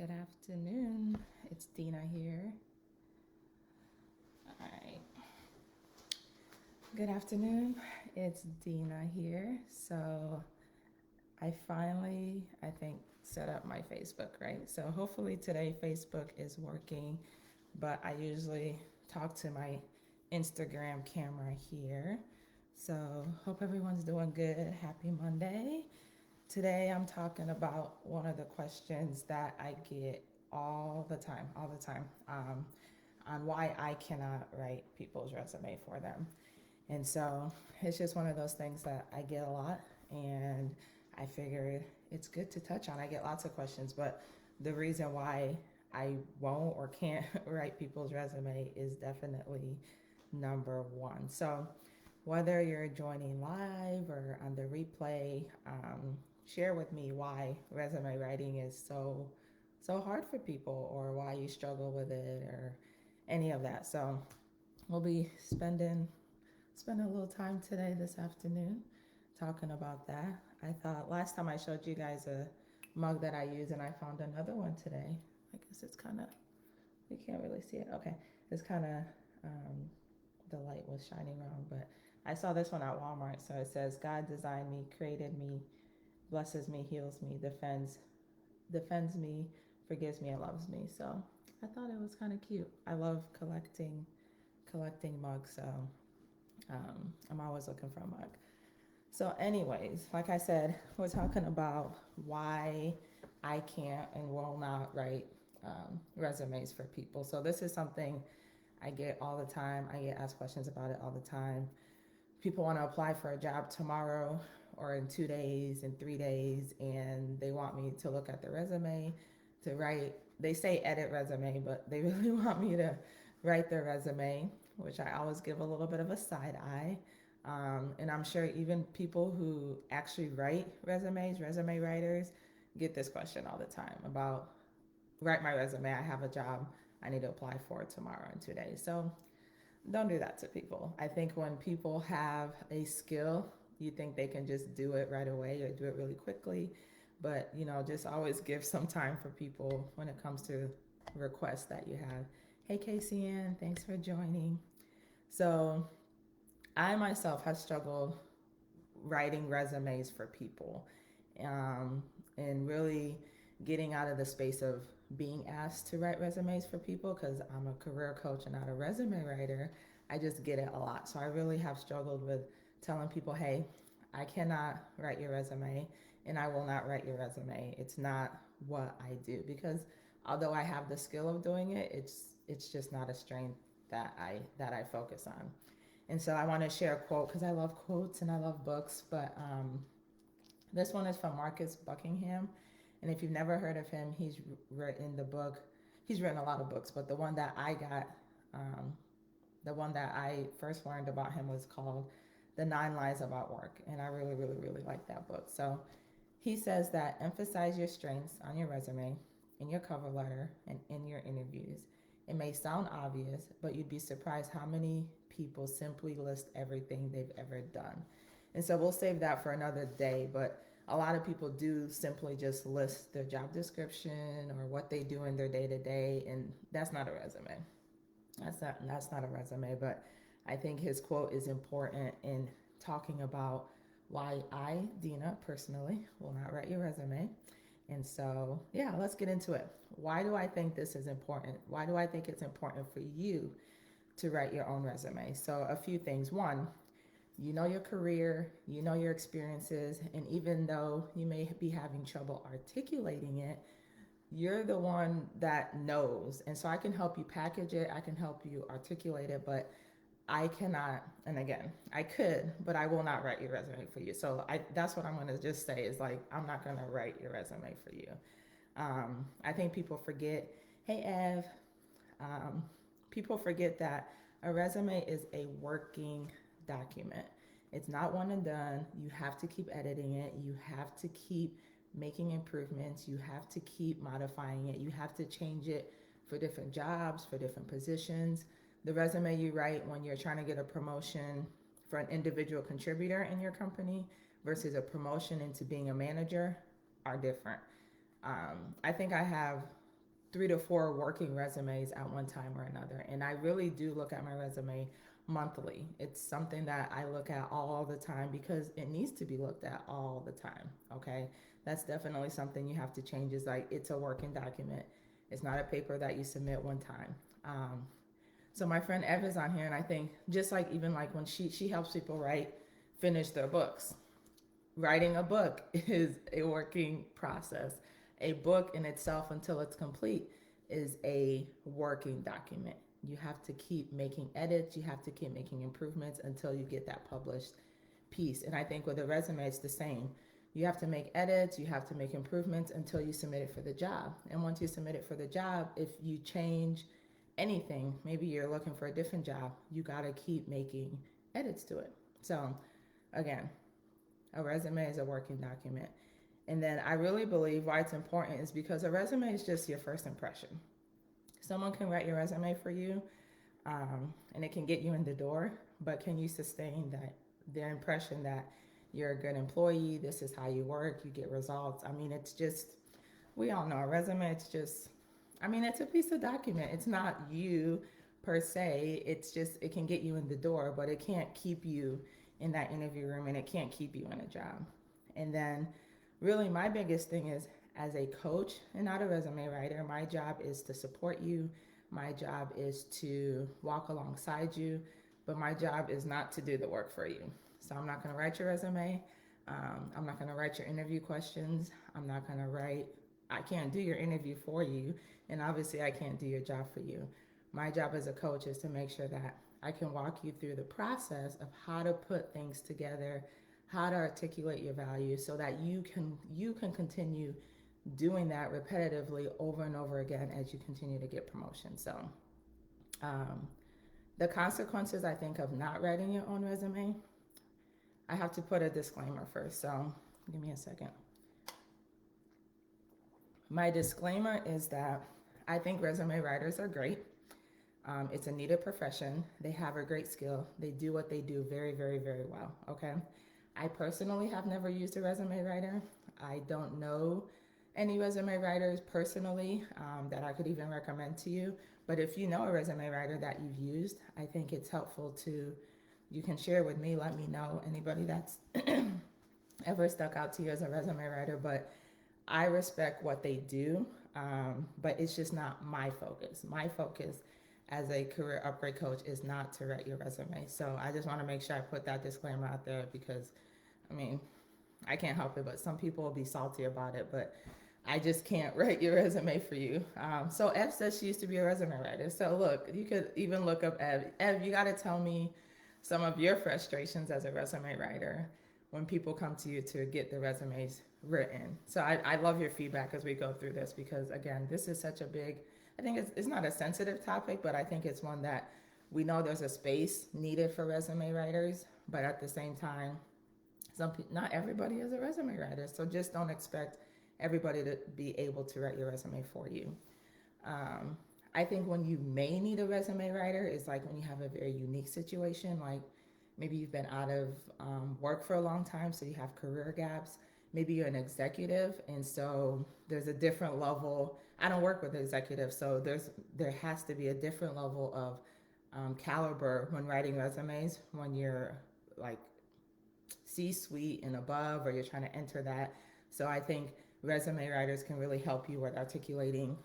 Good afternoon. It's Dina here. All right. Good afternoon. It's Dina here. So I finally, I think, set up my Facebook, right? So hopefully today Facebook is working, but I usually talk to my Instagram camera here. So hope everyone's doing good. Happy Monday. Today I'm talking about one of the questions that I get all the time, on why I cannot write people's resume for them. And so it's just one of those things that I get a lot, and I figured it's good to touch on. I get lots of questions, but the reason why I won't or can't write people's resume is definitely number one. So whether you're joining live or on the replay, share with me why resume writing is so hard for people, or why you struggle with it, or any of that. So we'll be spending a little time today, this afternoon, talking about that. I thought last time I showed you guys a mug that I use, and I found another one today. I guess it's kind of, you can't really see it. Okay, it's kind of, the light was shining wrong, but I saw this one at Walmart. So it says, God designed me, created me, blesses me, heals me, defends me, forgives me, and loves me. So I thought it was kind of cute. I love collecting mugs, so I'm always looking for a mug. So, anyways, like I said, we're talking about why I can't and will not write resumes for people. So this is something I get all the time. I get asked questions about it all the time. People want to apply for a job tomorrow or in 2 days, in 3 days, and they want me to look at the resume, to write. They say edit resume, but they really want me to write their resume, which I always give a little bit of a side eye. And I'm sure even people who actually write resumes, resume writers, get this question all the time about, write my resume, I have a job I need to apply for tomorrow in 2 days. So don't do that to people. I think when people have a skill, you think they can just do it right away or do it really quickly. But, just always give some time for people when it comes to requests that you have. Hey, KCN, thanks for joining. So I myself have struggled writing resumes for people, and really getting out of the space of being asked to write resumes for people, because I'm a career coach and not a resume writer. I just get it a lot. So I really have struggled with telling people, hey, I cannot write your resume, and I will not write your resume. It's not what I do, because although I have the skill of doing it, it's just not a strength that I focus on. And so I want to share a quote, because I love quotes and I love books, but this one is from Marcus Buckingham. And if you've never heard of him, he's written a lot of books, but um, the one that I first learned about him was called The 9 Lies About Work. And I really, really, really like that book. So he says that emphasize your strengths on your resume, in your cover letter, and in your interviews. It may sound obvious, but you'd be surprised how many people simply list everything they've ever done. And so we'll save that for another day, but a lot of people do simply just list their job description or what they do in their day to day, and that's not a resume. That's not a resume, but I think his quote is important in talking about why I, Dina, personally will not write your resume. And so, yeah, let's get into it. Why do I think this is important? Why do I think it's important for you to write your own resume? So, a few things. One, you know your career, you know your experiences, and even though you may be having trouble articulating it, you're the one that knows. And so I can help you package it, I can help you articulate it, but I cannot, and again, I could, but I will not write your resume for you. So that's what I'm going to just say is, like, I'm not going to write your resume for you. I think people forget, hey, Ev, um, people forget that a resume is a working document. It's not one and done. You have to keep editing it. You have to keep making improvements. You have to keep modifying it. You have to change it for different jobs, for different positions. The resume you write when you're trying to get a promotion for an individual contributor in your company versus a promotion into being a manager are different. I think I have 3 to 4 working resumes at one time or another. And I really do look at my resume monthly. It's something that I look at all the time because it needs to be looked at all the time. Okay. That's definitely something you have to change. Is like it's a working document. It's not a paper that you submit one time. So my friend Ev is on here, and I think just like even like when she helps people finish their books. Writing a book is a working process. A book in itself, until it's complete, is a working document. You have to keep making edits, you have to keep making improvements until you get that published piece. And I think with a resume, it's the same. You have to make edits, you have to make improvements until you submit it for the job. And once you submit it for the job, if you change anything, maybe you're looking for a different job, you got to keep making edits to it. So, again, a resume is a working document. And then I really believe why it's important is because a resume is just your first impression. Someone can write your resume for you, and it can get you in the door, but can you sustain their impression that you're a good employee, this is how you work, you get results? I mean, it's just, we all know a resume, it's just, I mean, it's a piece of document. It's not you per se. It's just, it can get you in the door, but it can't keep you in that interview room, and it can't keep you in a job. And then really my biggest thing is, as a coach and not a resume writer, my job is to support you. My job is to walk alongside you, but my job is not to do the work for you. So I'm not going to write your resume. I'm not going to write your interview questions. I can't do your interview for you. And obviously I can't do your job for you. My job as a coach is to make sure that I can walk you through the process of how to put things together, how to articulate your value so that you can continue doing that repetitively over and over again as you continue to get promotions. So the consequences, I think, of not writing your own resume, I have to put a disclaimer first. So give me a second. My disclaimer is that I think resume writers are great. It's a needed profession. They have a great skill. They do what they do very, very, very well. Okay. I personally have never used a resume writer. I don't know any resume writers personally that I could even recommend to you. But if you know a resume writer that you've used, I think it's helpful you can share with me, let me know anybody that's ever stuck out to you as a resume writer. But I respect what they do, but it's just not my focus. My focus as a career upgrade coach is not to write your resume. So I just want to make sure I put that disclaimer out there because, I mean, I can't help it, but some people will be salty about it, but I just can't write your resume for you. So Ev says she used to be a resume writer. So look, you could even look up Ev. Ev, you got to tell me some of your frustrations as a resume writer when people come to you to get the resumes written. So I love your feedback as we go through this because, again, this is such a big, I think it's not a sensitive topic, but I think it's one that we know there's a space needed for resume writers, but at the same time, not everybody is a resume writer. So just don't expect everybody to be able to write your resume for you. I think when you may need a resume writer is like when you have a very unique situation, like maybe you've been out of work for a long time, so you have career gaps. Maybe you're an executive, and so there's a different level. I don't work with executives, so there has to be a different level of caliber when writing resumes when you're like C-suite and above, or you're trying to enter that. So I think resume writers can really help you with articulating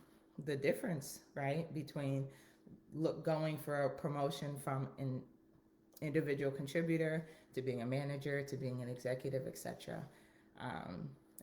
the difference, right, between going for a promotion from an individual contributor to being a manager to being an executive, etc.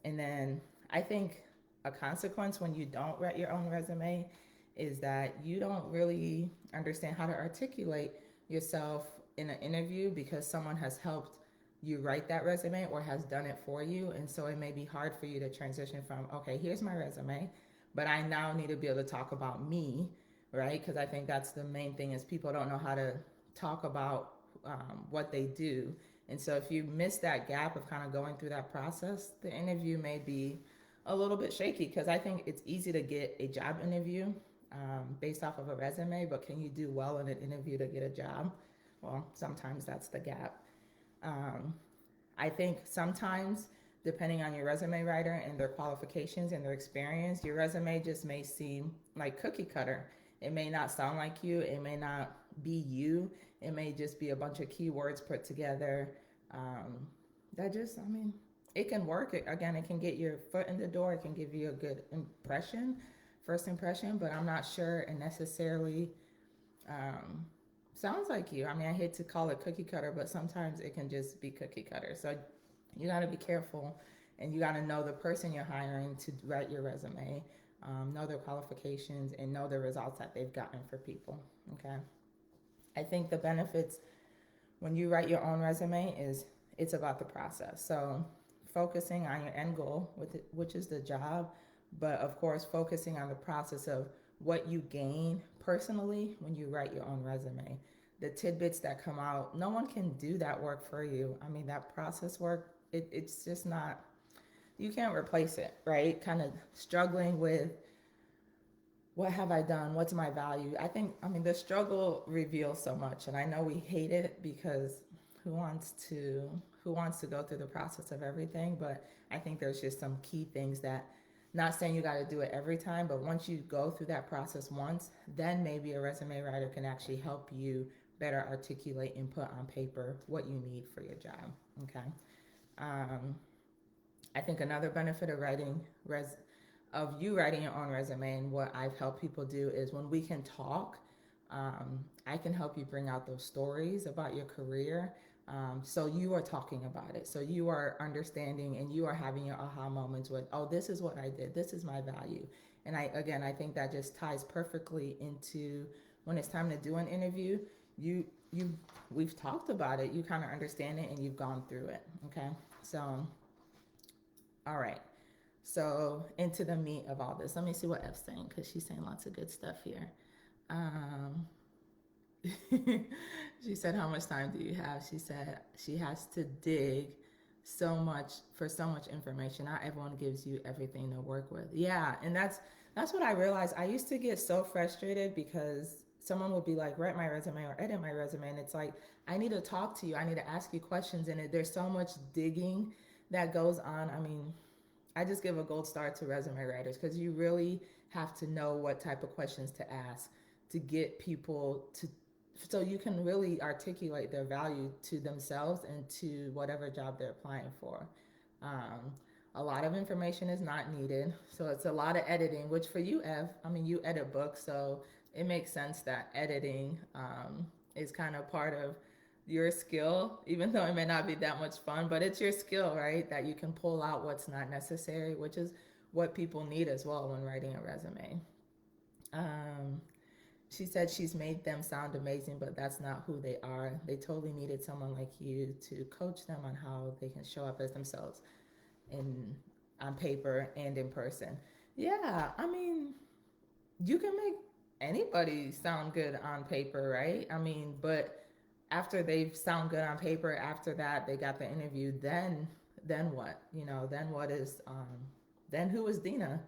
And then I think a consequence when you don't write your own resume is that you don't really understand how to articulate yourself in an interview because someone has helped you write that resume or has done it for you. And so it may be hard for you to transition from, okay, here's my resume, but I now need to be able to talk about me, right? Because I think that's the main thing is people don't know how to talk about what they do. And so if you miss that gap of kind of going through that process, the interview may be a little bit shaky because I think it's easy to get a job interview based off of a resume, but can you do well in an interview to get a job? Well, sometimes that's the gap. I think sometimes depending on your resume writer and their qualifications and their experience, your resume just may seem like cookie cutter. It may not sound like you, it may not be you, it may just be a bunch of keywords put together. Um, that just, I mean, it can work. Again, it can get your foot in the door, it can give you a good impression, first impression, but I'm not sure it necessarily um, sounds like you. I mean, I hate to call it cookie cutter, but sometimes it can just be cookie cutter. So you got to be careful, and you got to know the person you're hiring to write your resume, know their qualifications, and know the results that they've gotten for people. Okay. I think the benefits when you write your own resume is it's about the process. So focusing on your end goal, which is the job, but of course focusing on the process of what you gain personally when you write your own resume. The tidbits that come out, no one can do that work for you. I mean, that process work, it's just not, you can't replace it, right? Kind of struggling with what have I done? What's my value? I mean, the struggle reveals so much, and I know we hate it because who wants to who wants to go through the process of everything? But I think there's just some key things that, not saying you got to do it every time, but once you go through that process once, then maybe a resume writer can actually help you better articulate and put on paper what you need for your job. Okay. Um, I think another benefit of you writing your own resume, and what I've helped people do is when we can talk, I can help you bring out those stories about your career. So you are talking about it. So you are understanding and you are having your aha moments with, oh, this is what I did. This is my value. And I think that just ties perfectly into when it's time to do an interview. You, you, we've talked about it. You kind of understand it and you've gone through it. Okay. So, all right. So into the meat of all this. Let me see what F's saying, because she's saying lots of good stuff here. Um, she said, how much time do you have? She said she has to dig so much information. Not everyone gives you everything to work with. Yeah, and that's what I realized. I used to get so frustrated because someone would be like, write my resume or edit my resume, and it's like, I need to talk to you. I need to ask you questions, and there's so much digging that goes on. I mean, I just give a gold star to resume writers, because you really have to know what type of questions to ask to get people to, so you can really articulate their value to themselves and to whatever job they're applying for. Um, a lot of information is not needed, so it's a lot of editing, which for you, Ev, I mean, you edit books, so it makes sense that editing is kind of part of your skill, even though it may not be that much fun, but it's your skill, right? That you can pull out what's not necessary, which is what people need as well when writing a resume. Um, she said she's made them sound amazing, but that's not who they are. They totally needed someone like you to coach them on how they can show up as themselves in on paper and in person. Yeah, I mean, you can make anybody sound good on paper, right? I mean, but after they sound good on paper, after that they got the interview, then what? You know, then what is then who is Dina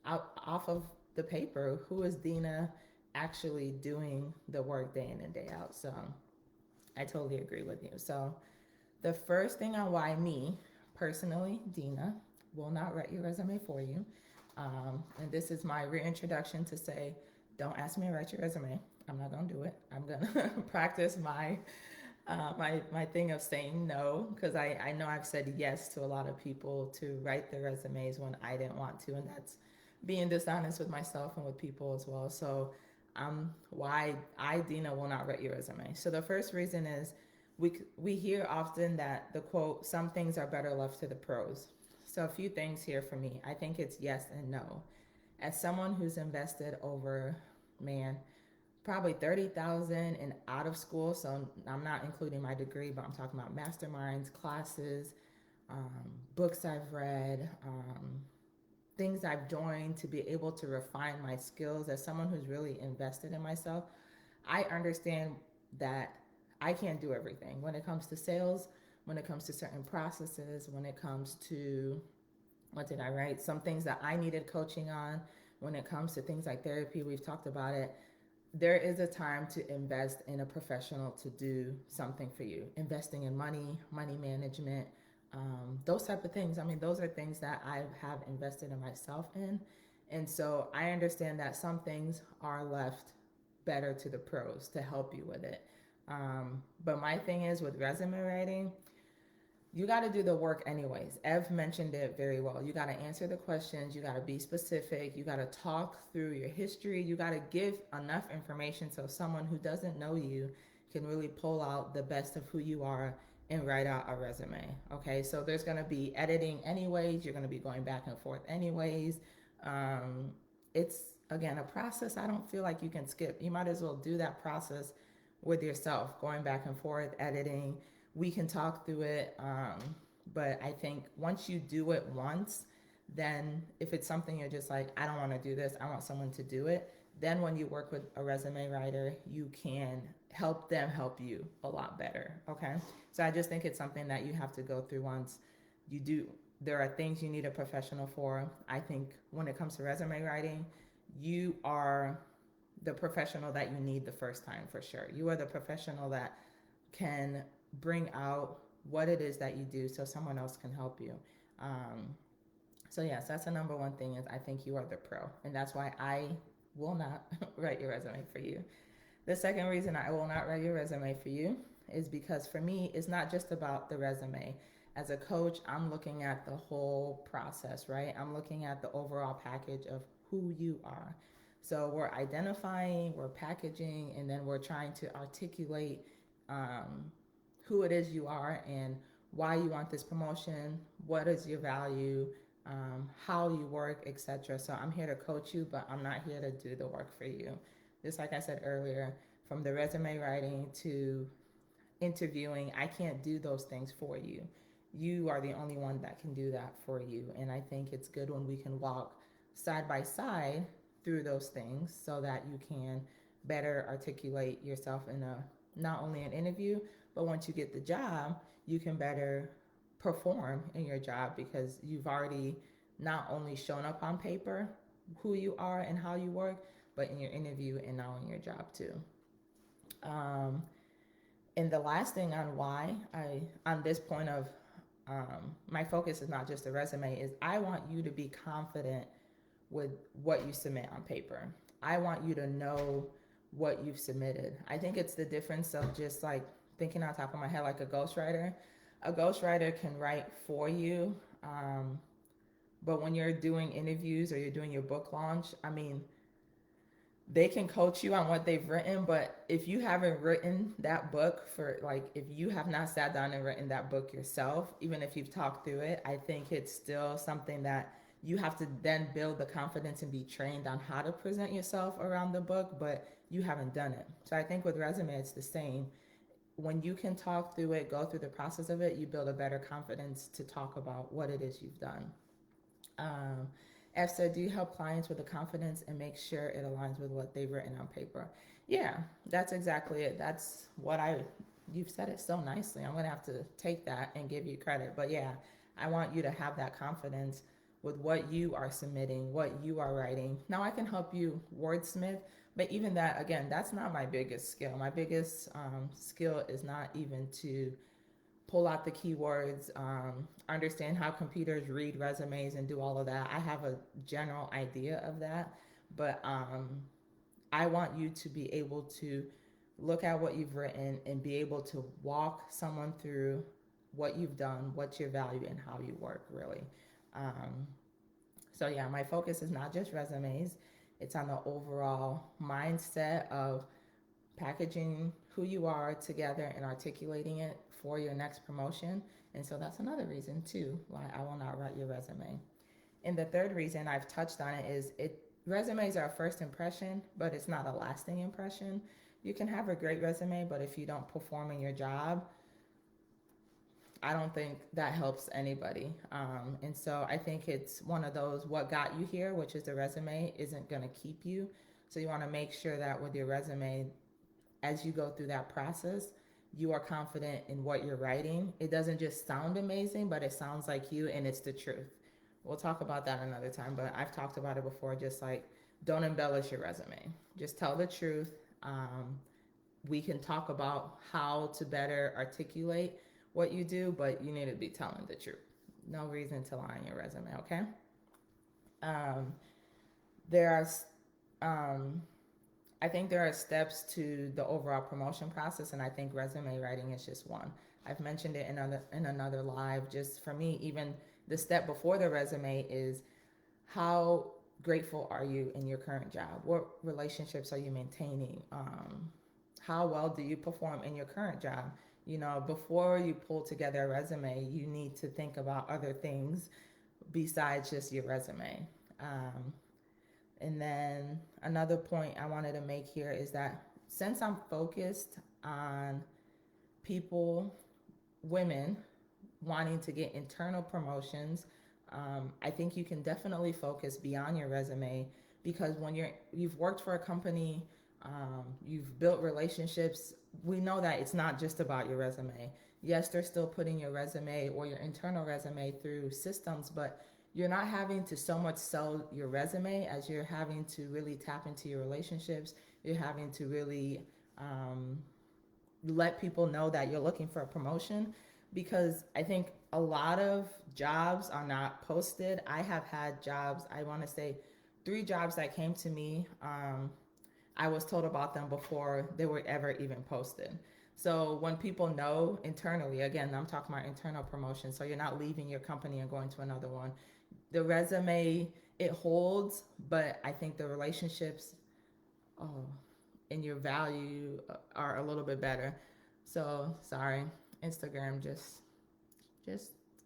out off of the paper? Who is Dina actually doing the work day in and day out? So I totally agree with you. So the first thing on why me personally, Dina, will not write your resume for you. And this is my reintroduction to say, don't ask me to write your resume. I'm not gonna do it. I'm gonna practice my thing of saying no, because I know I've said yes to a lot of people to write their resumes when I didn't want to, and that's being dishonest with myself and with people as well. So why I, Dina, will not write your resume. So the first reason is we hear often that the quote, some things are better left to the pros. So a few things here for me. I think it's yes and no. As someone who's invested over, man, probably 30,000 in out of school, so I'm not including my degree, but I'm talking about masterminds, classes, books I've read, things I've joined to be able to refine my skills. As someone who's really invested in myself, I understand that I can't do everything when it comes to sales, when it comes to certain processes, when it comes to, what did I write? Some things that I needed coaching on. When it comes to things like therapy, we've talked about it. There is a time to invest in a professional to do something for you. Investing in money, money management, those type of things. I mean, those are things that I have invested in myself in. And so I understand that some things are left better to the pros to help you with it. But my thing is with resume writing, you got to do the work anyways. Ev mentioned it very well. You got to answer the questions. You got to be specific. You got to talk through your history. You got to give enough information so someone who doesn't know you can really pull out the best of who you are and write out a resume. Okay, so there's going to be editing anyways. You're going to be going back and forth anyways. It's again a process I don't feel like you can skip. You might as well do that process with yourself, going back and forth, editing. We can talk through it, but I think once you do it once, then if it's something you're just like, I don't want to do this, I want someone to do it, then when you work with a resume writer, you can help them help you a lot better. Okay, so I just think it's something that you have to go through once. You do, there are things you need a professional for. I think when it comes to resume writing, you are the professional that you need the first time for sure. You are the professional that can bring out what it is that you do so someone else can help you. So yes, that's the number one thing is I think you are the pro. And that's why I will not write your resume for you. The second reason I will not write your resume for you is because for me, it's not just about the resume. As a coach, I'm looking at the whole process, right? I'm looking at the overall package of who you are. So we're identifying, we're packaging, and then we're trying to articulate who it is you are and why you want this promotion, what is your value, how you work, etc. So I'm here to coach you, but I'm not here to do the work for you. Just like I said earlier, from the resume writing to interviewing, I can't do those things for you. You are the only one that can do that for you. And I think it's good when we can walk side by side through those things so that you can better articulate yourself in a not only an interview, but once you get the job, you can better perform in your job because you've already not only shown up on paper who you are and how you work, but in your interview and now in your job too. And the last thing on why on this point of my focus is not just a resume, is I want you to be confident with what you submit on paper. I want you to know what you've submitted. I think it's the difference of just like thinking on top of my head like a ghostwriter. A ghostwriter can write for you, but when you're doing interviews or you're doing your book launch, I mean, they can coach you on what they've written, but if you haven't written that book for like, if you have not sat down and written that book yourself, even if you've talked through it, I think it's still something that you have to then build the confidence and be trained on how to present yourself around the book, but you haven't done it. So I think with resume, it's the same. When you can talk through it, go through the process of it, you build a better confidence to talk about what it is you've done. F said, do you help clients with the confidence and make sure it aligns with what they've written on paper? Yeah, that's exactly it. That's what you've said it so nicely. I'm going to have to take that and give you credit. But yeah, I want you to have that confidence with what you are submitting, what you are writing. Now I can help you wordsmith, but even that, again, that's not my biggest skill. My biggest skill is not even to pull out the keywords, understand how computers read resumes and do all of that. I have a general idea of that, but I want you to be able to look at what you've written and be able to walk someone through what you've done, what's your value, and how you work, really. So yeah, my focus is not just resumes. It's on the overall mindset of packaging who you are together and articulating it for your next promotion. And so that's another reason too why I will not write your resume. And the third reason I've touched on it is resumes are a first impression, but it's not a lasting impression. You can have a great resume, but if you don't perform in your job, I don't think that helps anybody. And so I think it's one of those, what got you here, which is the resume, isn't going to keep you. So you want to make sure that with your resume, as you go through that process, you are confident in what you're writing. It doesn't just sound amazing, but it sounds like you and it's the truth. We'll talk about that another time, but I've talked about it before, just like don't embellish your resume. Just tell the truth. We can talk about how to better articulate what you do, but you need to be telling the truth. No reason to lie on your resume, okay? Um, there are, I think there are steps to the overall promotion process, and I think resume writing is just one. I've mentioned it in another live. Just for me, even the step before the resume is how grateful are you in your current job? What relationships are you maintaining? How well do you perform in your current job? You know, before you pull together a resume, you need to think about other things besides just your resume. Um, and then another point I wanted to make here is that since I'm focused on people, women wanting to get internal promotions, I think you can definitely focus beyond your resume, because when you've worked for a company, you've built relationships. We know that it's not just about your resume. Yes, they're still putting your resume or your internal resume through systems, but you're not having to so much sell your resume as you're having to really tap into your relationships. You're having to really um, let people know that you're looking for a promotion, because I think a lot of jobs are not posted. I have had jobs, I want to say 3 jobs that came to me. I was told about them before they were ever even posted. So when people know internally, again, I'm talking about internal promotion, so you're not leaving your company and going to another one. The resume, it holds, but I think the relationships, oh, and your value are a little bit better. So sorry, Instagram just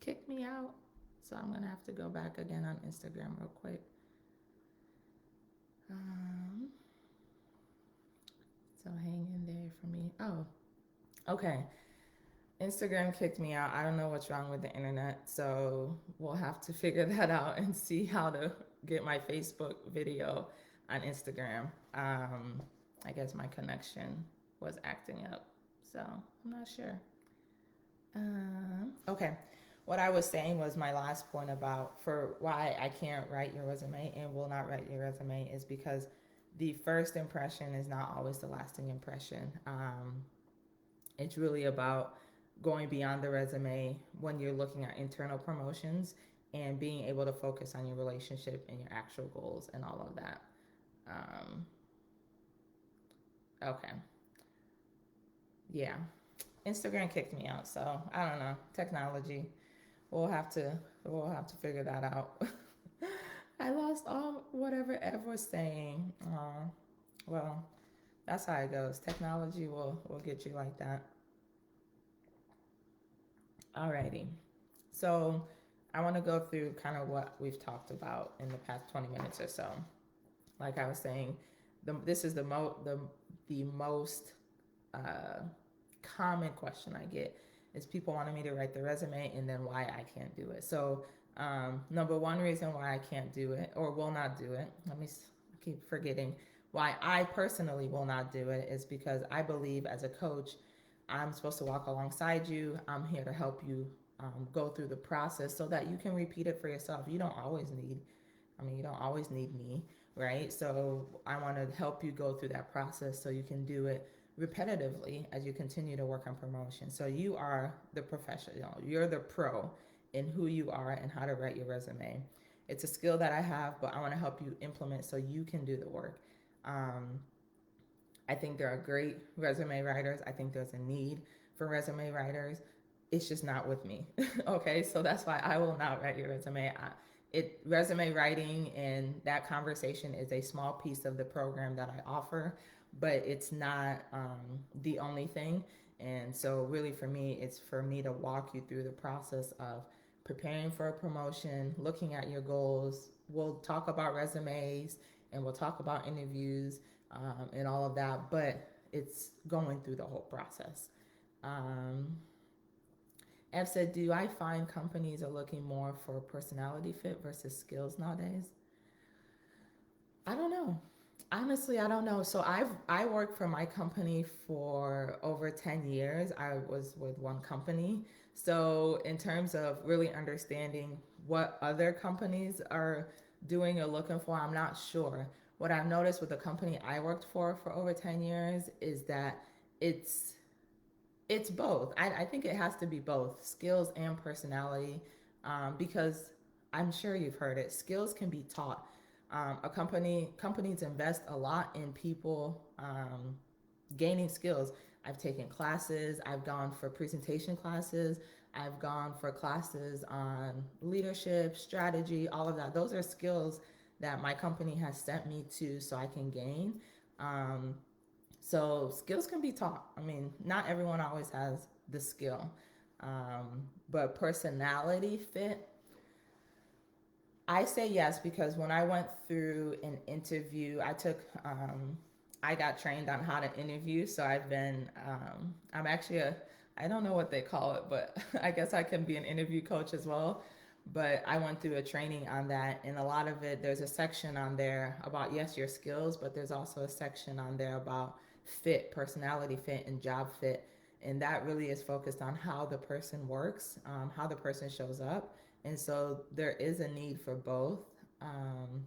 kicked me out. So I'm gonna have to go back again on Instagram real quick. Um, so hang in there for me. Oh, okay. Instagram kicked me out. I don't know what's wrong with the internet, so we'll have to figure that out and see how to get my Facebook video on Instagram. I guess my connection was acting up, so I'm not sure. Okay, what I was saying was my last point about for why I can't write your resume and will not write your resume is because the first impression is not always the lasting impression. It's really about going beyond the resume when you're looking at internal promotions and being able to focus on your relationship and your actual goals and all of that. Um, okay. Yeah. Instagram kicked me out, so I don't know. Technology. We'll have to we'll have to figure that out. I lost all whatever Ev was saying. Well, that's how it goes. Technology will get you like that. Alrighty. So I want to go through kind of what we've talked about in the past 20 minutes or so. Like I was saying, this is the most uh, common question I get is people wanting me to write the resume and then why I can't do it. So number one reason why I can't do it or will not do it, let me keep forgetting why I personally will not do it, is because I believe as a coach, I'm supposed to walk alongside you. I'm here to help you go through the process so that you can repeat it for yourself. You don't always need me, right? So I want to help you go through that process so you can do it repetitively as you continue to work on promotion. So you are the professional, you're the pro in who you are and how to write your resume. It's a skill that I have, but I want to help you implement so you can do the work. Um, I think there are great resume writers. I think there's a need for resume writers. It's just not with me. Okay, so that's why I will not write your resume. Resume writing and that conversation is a small piece of the program that I offer, but it's not the only thing. And so, really, for me, it's for me to walk you through the process of preparing for a promotion, looking at your goals. We'll talk about resumes and we'll talk about interviews and all of that, but it's going through the whole process. Ev said, do I find companies are looking more for personality fit versus skills nowadays? I don't know. Honestly, I don't know. So I worked for my company for over 10 years. I was with one company. So in terms of really understanding what other companies are doing or looking for, I'm not sure. What I've noticed with the company I worked for over 10 years is that it's It's both. I think it has to be both skills and personality, because I'm sure you've heard it. Skills can be taught. Companies invest a lot in people gaining skills. I've taken classes. I've gone for presentation classes. I've gone for classes on leadership, strategy, all of that. Those are skills that my company has sent me to so I can gain. Um, so skills can be taught. I mean, not everyone always has the skill, but personality fit. I say yes because when I went through an interview, I got trained on how to interview. So I'm actually I don't know what they call it, but I guess I can be an interview coach as well. But I went through a training on that, and a lot of it, there's a section on there about, yes, your skills, but there's also a section on there about fit, personality fit, and job fit. And that really is focused on how the person works, how the person shows up. And so there is a need for both. Um,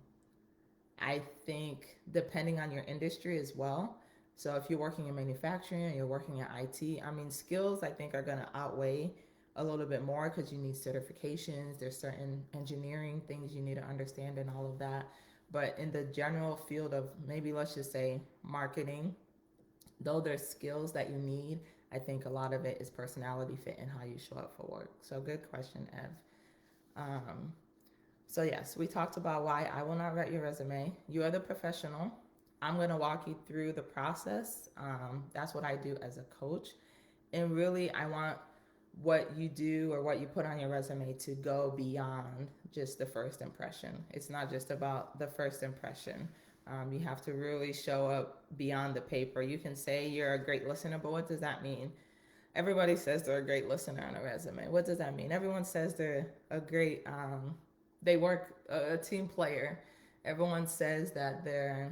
I think depending on your industry as well. So if you're working in manufacturing or you're working in IT, I mean, skills I think are going to outweigh a little bit more because you need certifications. There's certain engineering things you need to understand and all of that. But in the general field of maybe let's just say marketing, though there's skills that you need, I think a lot of it is personality fit and how you show up for work. So good question, Ev. Um, so yes, we talked about why I will not write your resume. You are the professional. I'm going to walk you through the process. That's what I do as a coach. And really, I want what you do or what you put on your resume to go beyond just the first impression. It's not just about the first impression. You have to really show up beyond the paper. You can say you're a great listener, but what does that mean? Everybody says they're a great listener on a resume. What does that mean? Everyone says they're a great, they work a team player. Everyone says that they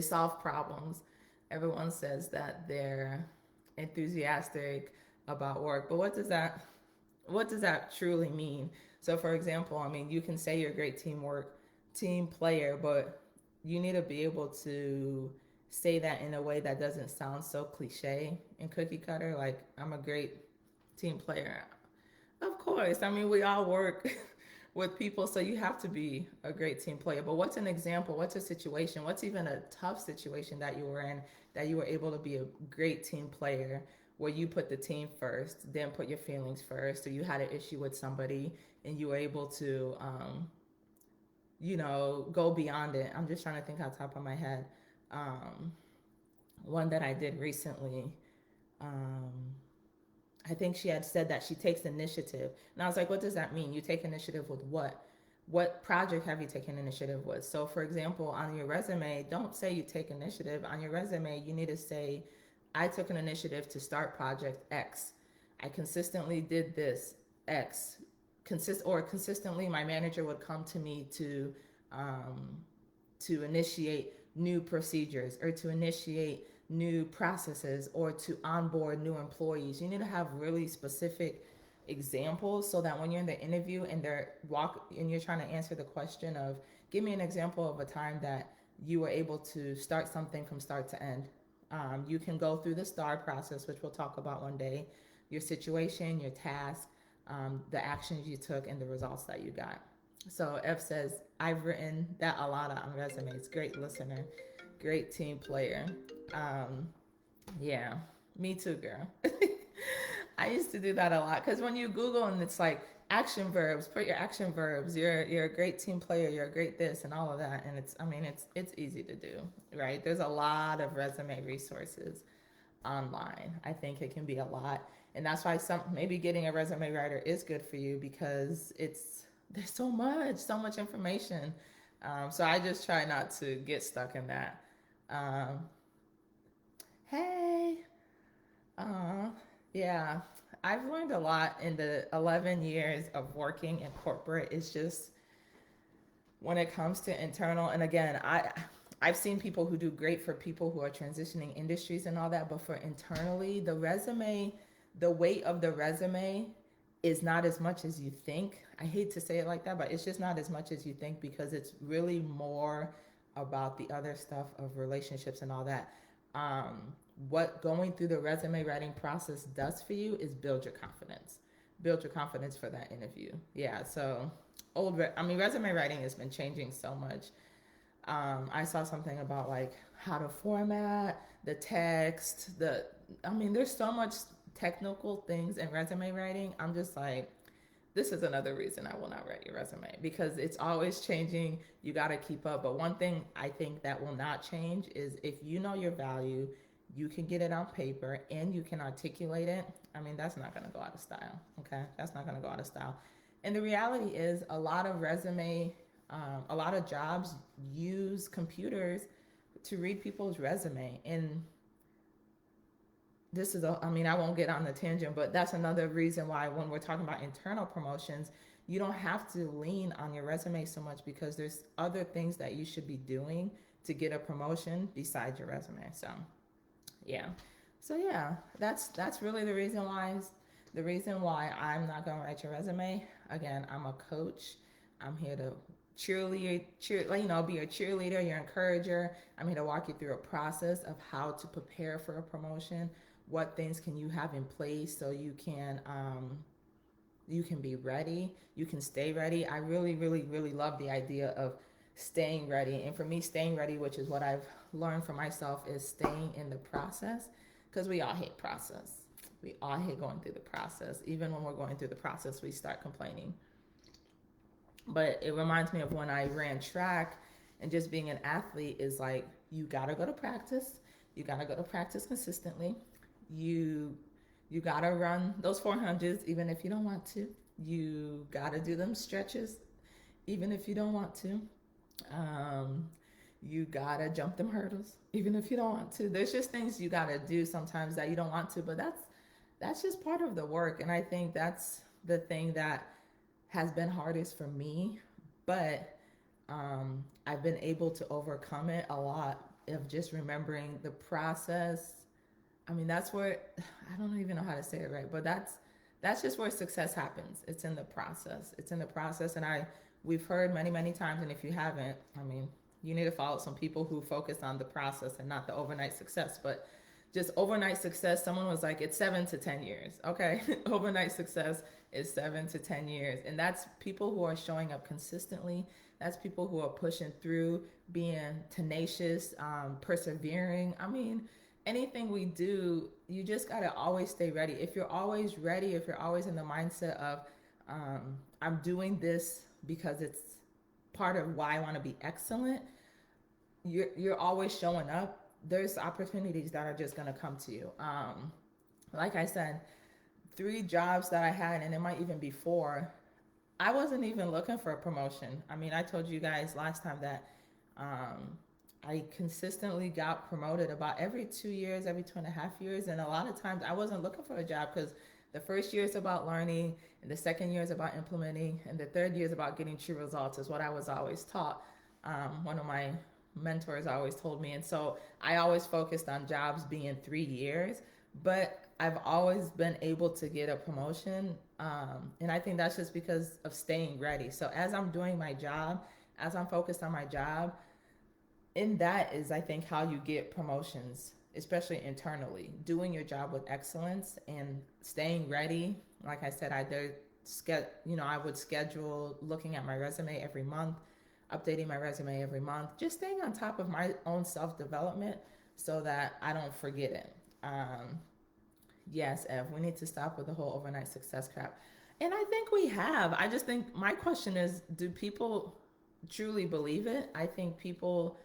solve problems. Everyone says that they're enthusiastic about work. But what does that truly mean? So for example, I mean, you can say you're a great team player, but you need to be able to say that in a way that doesn't sound so cliche and cookie cutter. Like, I'm a great team player. Of course. I mean, we all work with people, so you have to be a great team player. But what's an example? What's a situation? What's even a tough situation that you were in that you were able to be a great team player where you put the team first, then put your feelings first, or you had an issue with somebody and you were able to, go beyond it? I'm just trying to think on top of my head. Um, One that I did recently. Um, I think she had said that she takes initiative. And I was like, what does that mean? You take initiative with what? What project have you taken initiative with? So, for example, on your resume, don't say you take initiative. On your resume, you need to say, I took an initiative to start project X. I consistently did this X. Consistently, my manager would come to me um, to initiate new procedures or to initiate new processes or to onboard new employees. You need to have really specific examples so that when you're in the interview and you're trying to answer the question of, give me an example of a time that you were able to start something from start to end. You can go through the STAR process, which we'll talk about one day, your situation, your task, the actions you took, and the results that you got. So F says, I've written that a lot on resumes. Great listener, great team player. Um, yeah, me too, girl. I used to do that a lot because when you Google and it's like action verbs, put your action verbs. You're a great team player. You're a great this and all of that, and it's easy to do, right? There's a lot of resume resources online. I think it can be a lot, and that's why some maybe getting a resume writer is good for you because there's so much information. So I just try not to get stuck in that. Um, hey, uh, yeah, I've learned a lot in the 11 years of working in corporate. It's just when it comes to internal, and again, I've seen people who do great for people who are transitioning industries and all that, but for internally, the weight of the resume is not as much as you think. I hate to say it like that, but it's just not as much as you think because it's really more about the other stuff of relationships and all that. what going through the resume writing process does for you is build your confidence. Build your confidence for that interview. Yeah. So resume writing has been changing so much. I saw something about like how to format the text. There's so much technical things in resume writing. I'm just like, this is another reason I will not write your resume because it's always changing. You got to keep up. But one thing I think that will not change is if you know your value, you can get it on paper and you can articulate it. That's not going to go out of style. Okay. That's not going to go out of style. And the reality is, a lot of jobs use computers to read people's resume. And I won't get on the tangent, but that's another reason why when we're talking about internal promotions, you don't have to lean on your resume so much because there's other things that you should be doing to get a promotion besides your resume. So, yeah. So yeah, that's really the reason why I'm not going to write your resume. Again, I'm a coach. I'm here to be your cheerleader, your encourager. I'm here to walk you through a process of how to prepare for a promotion. What things can you have in place so you can be ready, you can stay ready. I really, really, really love the idea of staying ready. And for me, staying ready, which is what I've learned for myself, is staying in the process because we all hate process. We all hate going through the process. Even when we're going through the process, we start complaining. But it reminds me of when I ran track, and just being an athlete is like, you got to go to practice. You got to go to practice consistently. You got to run those 400s even if you don't want to. You got to do them stretches even if you don't want to. You got to jump them hurdles even if you don't want to. There's just things you got to do sometimes that you don't want to, but that's just part of the work. And I think that's the thing that has been hardest for me, but I've been able to overcome it a lot of just remembering the process. That's where, I don't even know how to say it right, but that's just where success happens. It's in the process. It's in the process. And we've heard many, many times, and if you haven't, you need to follow some people who focus on the process and not the overnight success. But just overnight success, someone was like, it's 7 to 10 years. Okay. Overnight success is 7 to 10 years. And that's people who are showing up consistently. That's people who are pushing through, being tenacious, persevering. Anything we do, you just got to always stay ready. If you're always ready, if you're always in the mindset of, I'm doing this because it's part of why I want to be excellent, you're always showing up. There's opportunities that are just going to come to you. Like I said, 3 jobs that I had, and it might even be 4, I wasn't even looking for a promotion. I told you guys last time that I consistently got promoted about every 2 years, every 2.5 years. And a lot of times I wasn't looking for a job because the first year is about learning, and the second year is about implementing, and the third year is about getting true results, is what I was always taught. One of my mentors always told me. And so I always focused on jobs being 3 years, but I've always been able to get a promotion. And I think that's just because of staying ready. So as I'm doing my job, as I'm focused on my job, and that is, I think, how you get promotions, especially internally. Doing your job with excellence and staying ready. Like I said, I would schedule looking at my resume every month, updating my resume every month, just staying on top of my own self-development so that I don't forget it. Yes, Ev, we need to stop with the whole overnight success crap. And I think we have. I just think my question is, do people truly believe it? I think people,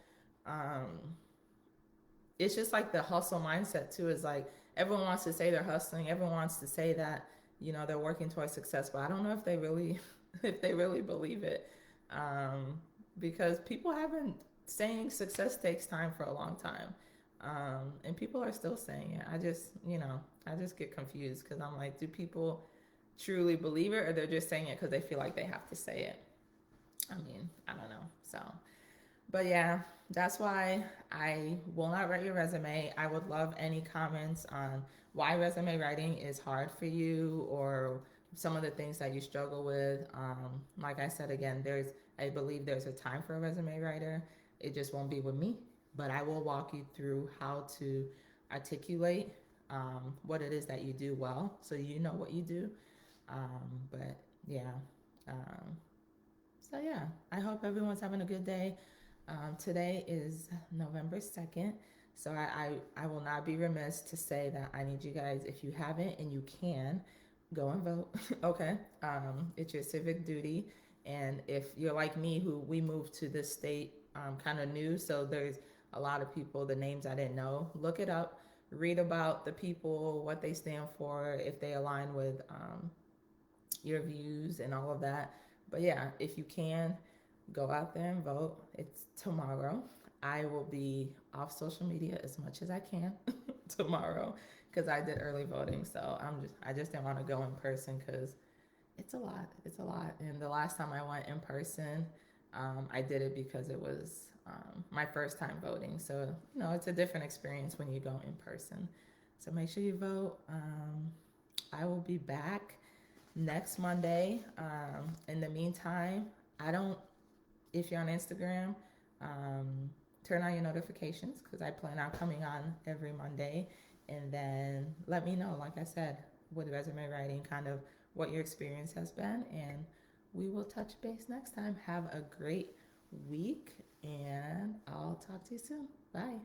it's just like the hustle mindset too, is like everyone wants to say they're hustling. Everyone wants to say that, they're working towards success, but I don't know if they really, if they really believe it. Because people have been saying success takes time for a long time. And people are still saying it. I just get confused because I'm like, do people truly believe it, or they're just saying it because they feel like they have to say it? I don't know. So, but yeah, that's why I will not write your resume. I would love any comments on why resume writing is hard for you, or some of the things that you struggle with. Like I said, again, I believe there's a time for a resume writer. It just won't be with me, but I will walk you through how to articulate what it is that you do well, so you know what you do. But yeah, um, so yeah, I hope everyone's having a good day. Today is November 2nd, so I will not be remiss to say that I need you guys, if you haven't and you can, go and vote. Okay, it's your civic duty. And if you're like me, who we moved to this state kind of new, so there's a lot of people, the names I didn't know, look it up, read about the people, what they stand for, if they align with your views and all of that. But yeah, if you can, go out there and vote. It's tomorrow. I will be off social media as much as I can tomorrow because I did early voting. So I just didn't want to go in person because it's a lot. It's a lot. And the last time I went in person, I did it because it was my first time voting. So it's a different experience when you go in person. So make sure you vote. I will be back next Monday. In the meantime, I don't, if you're on Instagram, turn on your notifications because I plan on coming on every Monday. And then let me know, like I said, with resume writing, kind of what your experience has been. And we will touch base next time. Have a great week, and I'll talk to you soon. Bye.